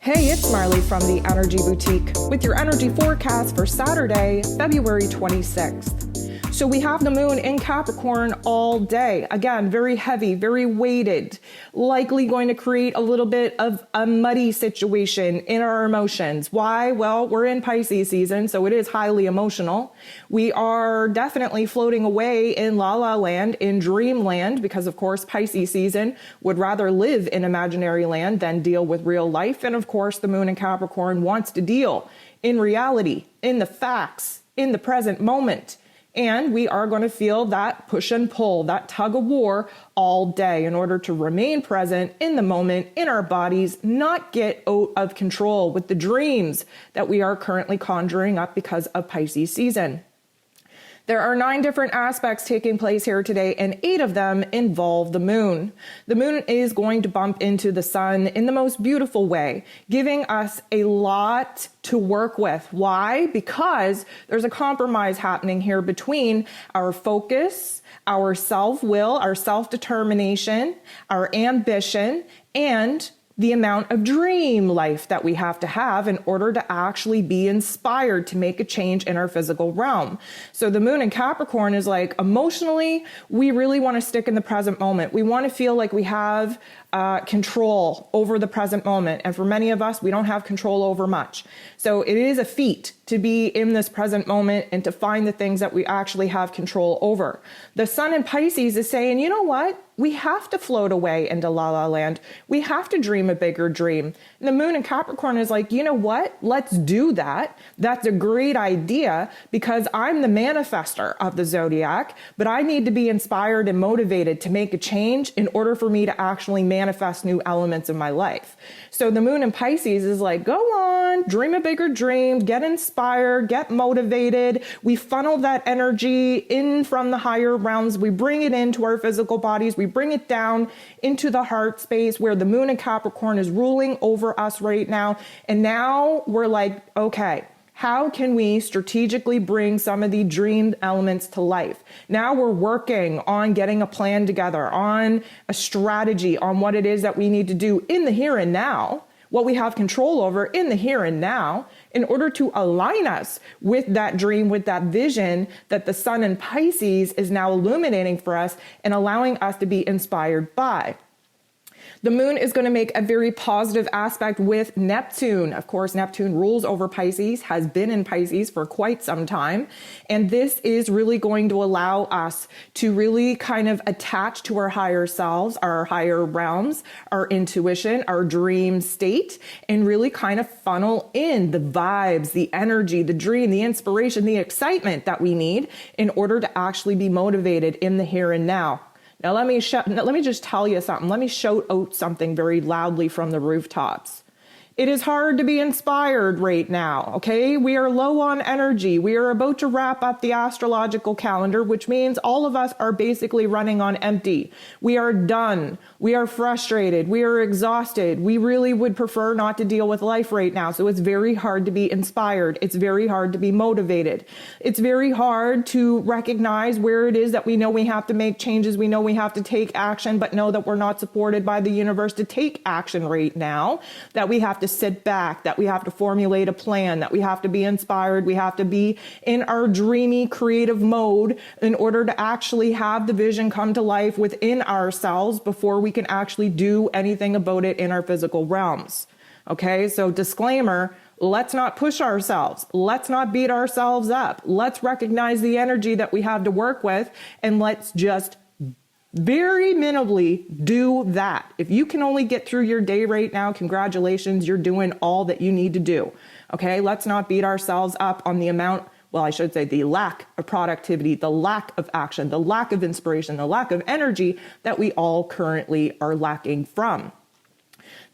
Hey, it's Marley from the Energy Boutique with your energy forecast for Saturday, February 26th. So we have the moon in Capricorn all day. Again, very heavy, very weighted, likely going to create a little bit of a muddy situation in our emotions. Why? Well, we're in Pisces season, so it is highly emotional. We are definitely floating away in la la land, in dreamland, because of course Pisces season would rather live in imaginary land than deal with real life. And of course, the moon in Capricorn wants to deal in reality, in the facts, in the present moment. And we are going to feel that push and pull, that tug of war all day in order to remain present in the moment, in our bodies, not get out of control with the dreams that we are currently conjuring up because of Pisces season. There are 9 different aspects taking place here today, and 8 of them involve the moon. The moon is going to bump into the sun in the most beautiful way, giving us a lot to work with. Why? Because there's a compromise happening here between our focus, our self-will, our self-determination, our ambition, and the amount of dream life that we have to have in order to actually be inspired to make a change in our physical realm. So the moon in Capricorn is like, emotionally, we really want to stick in the present moment. We want to feel like we have control over the present moment. And for many of us, we don't have control over much. So it is a feat to be in this present moment and to find the things that we actually have control over. The sun in Pisces is saying, you know what? We have to float away into la la land. We have to dream a bigger dream. And the moon in Capricorn is like, you know what? Let's do that. That's a great idea because I'm the manifester of the zodiac, but I need to be inspired and motivated to make a change in order for me to actually manifest new elements in my life. So the moon in Pisces is like, go on, dream a bigger dream, get inspired, get motivated. We funnel that energy in from the higher realms. We bring it into our physical bodies. We bring it down into the heart space where the moon in Capricorn is ruling over us right now. And now we're like, okay, how can we strategically bring some of the dreamed elements to life? Now we're working on getting a plan together, on a strategy, on what it is that we need to do in the here and now, what we have control over in the here and now, in order to align us with that dream, with that vision that the sun in Pisces is now illuminating for us and allowing us to be inspired by. The moon is going to make a very positive aspect with Neptune. Of course, Neptune rules over Pisces, has been in Pisces for quite some time. And this is really going to allow us to really kind of attach to our higher selves, our higher realms, our intuition, our dream state, and really kind of funnel in the vibes, the energy, the dream, the inspiration, the excitement that we need in order to actually be motivated in the here and now. Now, let me just tell you something. Let me shout out something very loudly from the rooftops. It is hard to be inspired right now, okay? We are low on energy. We are about to wrap up the astrological calendar, which means all of us are basically running on empty. We are done. We are frustrated. We are exhausted. We really would prefer not to deal with life right now. So it's very hard to be inspired. It's very hard to be motivated. It's very hard to recognize where it is that we know we have to make changes. We know we have to take action, but know that we're not supported by the universe to take action right now, that we have to sit back, that we have to formulate a plan, that we have to be inspired, we have to be in our dreamy creative mode in order to actually have the vision come to life within ourselves before we can actually do anything about it in our physical realms. Okay, so disclaimer, let's not push ourselves. Let's not beat ourselves up. Let's recognize the energy that we have to work with, and let's just very minimally do that. If you can only get through your day right now, congratulations, you're doing all that you need to do. Okay, let's not beat ourselves up on the amount, well, I should say the lack of productivity, the lack of action, the lack of inspiration, the lack of energy that we all currently are lacking from.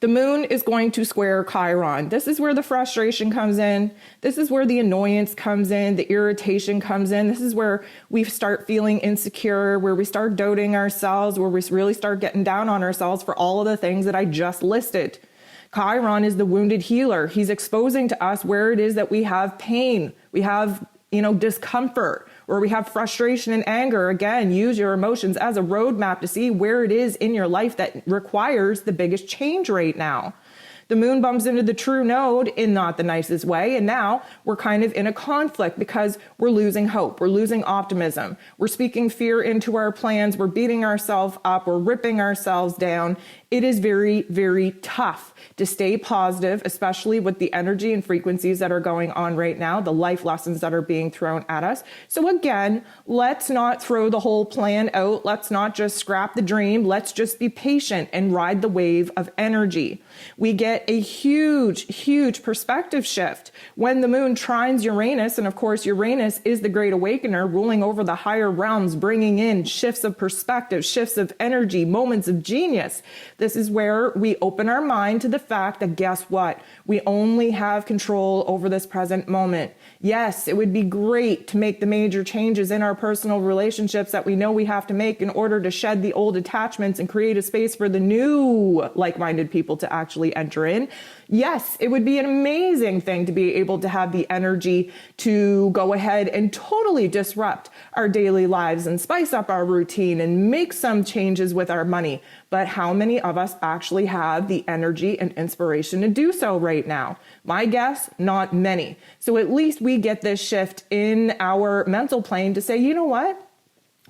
The moon is going to square Chiron. This is where the frustration comes in. This is where the annoyance comes in, the irritation comes in. This is where we start feeling insecure, where we start doubting ourselves, where we really start getting down on ourselves for all of the things that I just listed. Chiron is the wounded healer. He's exposing to us where it is that we have pain, we have, discomfort, or we have frustration and anger. Again, use your emotions as a roadmap to see where it is in your life that requires the biggest change right now. The moon bumps into the true node in not the nicest way. And now we're kind of in a conflict because we're losing hope. We're losing optimism. We're speaking fear into our plans. We're beating ourselves up. We're ripping ourselves down. It is very, very tough to stay positive, especially with the energy and frequencies that are going on right now, the life lessons that are being thrown at us. So again, let's not throw the whole plan out. Let's not just scrap the dream. Let's just be patient and ride the wave of energy. We get a huge, huge perspective shift when the moon trines Uranus. And of course, Uranus is the great awakener, ruling over the higher realms, bringing in shifts of perspective, shifts of energy, moments of genius. This is where we open our mind to the fact that, guess what? We only have control over this present moment. Yes, it would be great to make the major changes in our personal relationships that we know we have to make in order to shed the old attachments and create a space for the new like-minded people to actually enter in. Yes, it would be an amazing thing to be able to have the energy to go ahead and totally disrupt our daily lives and spice up our routine and make some changes with our money. But how many of us actually have the energy and inspiration to do so right now? My guess, not many. So at least we get this shift in our mental plane to say, you know what?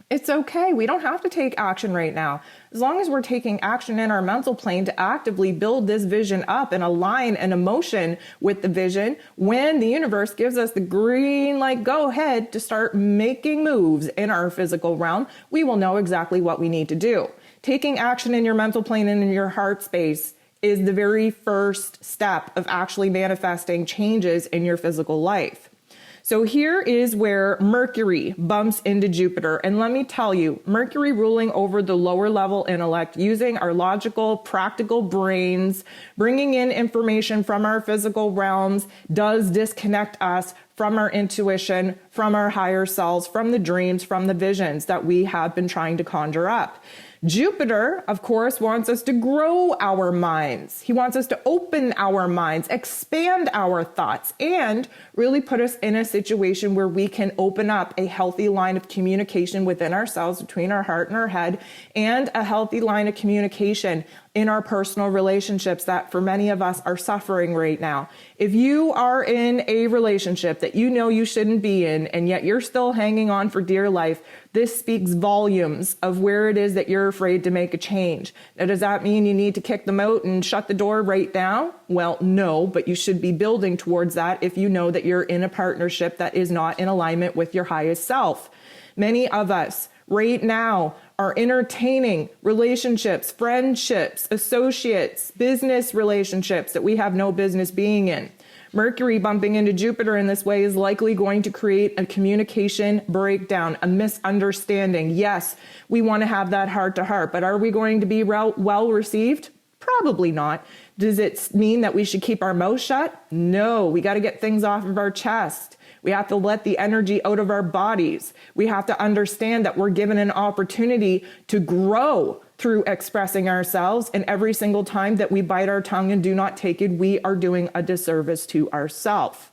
It's okay. We don't have to take action right now. As long as we're taking action in our mental plane to actively build this vision up and align an emotion with the vision, when the universe gives us the green light, go ahead to start making moves in our physical realm, we will know exactly what we need to do. Taking action in your mental plane and in your heart space is the very first step of actually manifesting changes in your physical life. So here is where Mercury bumps into Jupiter. And let me tell you, Mercury ruling over the lower level intellect, using our logical, practical brains, bringing in information from our physical realms, does disconnect us from our intuition, from our higher selves, from the dreams, from the visions that we have been trying to conjure up. Jupiter, of course, wants us to grow our minds. He wants us to open our minds, expand our thoughts, and really put us in a situation where we can open up a healthy line of communication within ourselves, between our heart and our head, and a healthy line of communication in our personal relationships that for many of us are suffering right now. If you are in a relationship that you know you shouldn't be in, and yet you're still hanging on for dear life, this speaks volumes of where it is that you're afraid to make a change. Now, does that mean you need to kick them out and shut the door right now? Well, no, but you should be building towards that if you know that you're in a partnership that is not in alignment with your highest self. Many of us right now are entertaining relationships, friendships, associates, business relationships that we have no business being in. Mercury bumping into Jupiter in this way is likely going to create a communication breakdown, a misunderstanding. Yes, we want to have that heart to heart, but are we going to be well received? Probably not. Does it mean that we should keep our mouth shut? No, we got to get things off of our chest. We have to let the energy out of our bodies. We have to understand that we're given an opportunity to grow through expressing ourselves. And every single time that we bite our tongue and do not take it, we are doing a disservice to ourselves.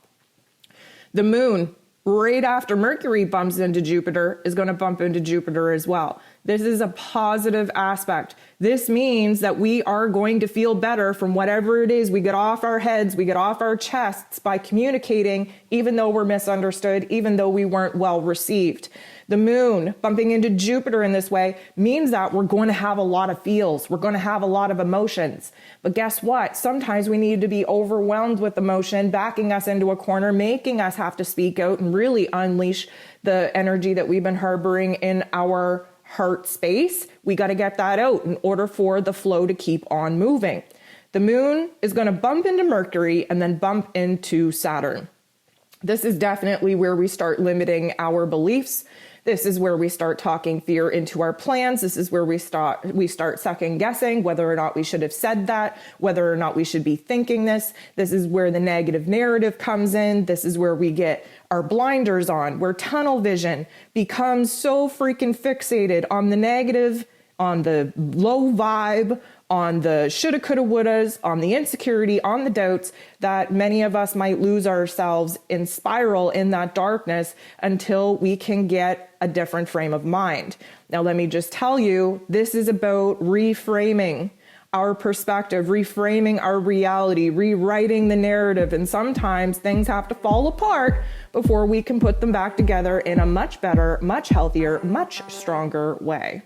The moon, right after Mercury bumps into Jupiter, is going to bump into Jupiter as well. This is a positive aspect. This means that we are going to feel better from whatever it is we get off our heads, we get off our chests by communicating, even though we're misunderstood, even though we weren't well received. The moon bumping into Jupiter in this way means that we're going to have a lot of feels. We're going to have a lot of emotions. But guess what? Sometimes we need to be overwhelmed with emotion, backing us into a corner, making us have to speak out and really unleash the energy that we've been harboring in our heart space. We got to get that out in order for the flow to keep on moving. The moon is going to bump into Mercury and then bump into Saturn. This is definitely where we start limiting our beliefs. This is where we start talking fear into our plans. This is where we start second guessing whether or not we should have said that, whether or not we should be thinking this. This is where the negative narrative comes in. This is where we get our blinders on, where tunnel vision becomes so freaking fixated on the negative, on the low vibe, on the shoulda, coulda, wouldas, on the insecurity, on the doubts, that many of us might lose ourselves in spiral in that darkness until we can get a different frame of mind. Now, let me just tell you, this is about reframing our perspective, reframing our reality, rewriting the narrative. And sometimes things have to fall apart before we can put them back together in a much better, much healthier, much stronger way.